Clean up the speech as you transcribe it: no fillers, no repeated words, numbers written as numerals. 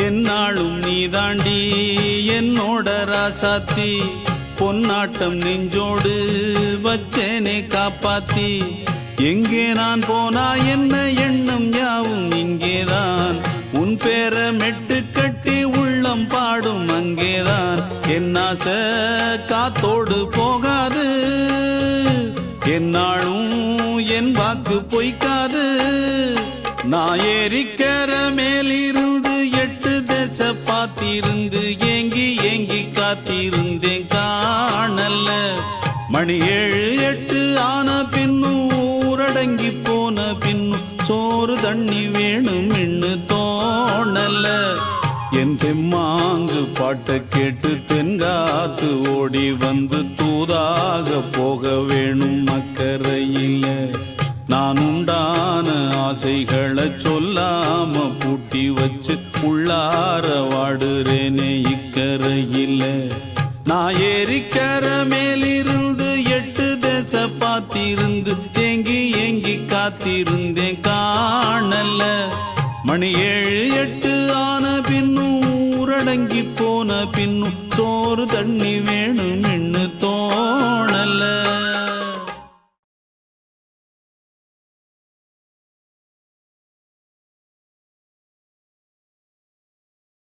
என்னாலும் நீதாண்டி என்னோட ராசாத்தி பொன்னாட்டம் நெஞ்சோடு வச்சேனே காப்பாத்தி எங்கே நான் போனா என்ன எண்ணம் யாவும் இங்கேதான் உன் பேர மெட்டு கட்டி உள்ளம் பாடும் அங்கேதான் என் ஆசை காத்தோடு போகாது என்னாலும் என் வாக்கு பொய்க்காது நான் ஏறிக்கர மேலிருந்து 8 தேச பார்த்திருந்து ஏங்கி ஏங்கி காத்திருந்தேன் காணல்ல மணி 7 8 ஆன பின்னும் ஊரடங்கி போன பின்னும் சோறு தண்ணி வேணும் இன்னு தோணல என் தெம்மாங்கு பாட்டை கேட்டு தென்காத்து ஓடி வந்து தூதாக போக வேணும் அக்கறையில நான் உண்டான ஆசைகளை சொல்லாம பூட்டி வச்சு உள்ளார வாடுறேனே இக்கரையில நான் ஏறிக்கர மேலிருந்து 8 தேச பார்த்திருந்து ஏங்கி ஏங்கி காத்திருந்தேன் காணல மணி 7 8 ஆன பின்னும் ஊரடங்கி போன பின்னும் சோறு தண்ணி வேணும்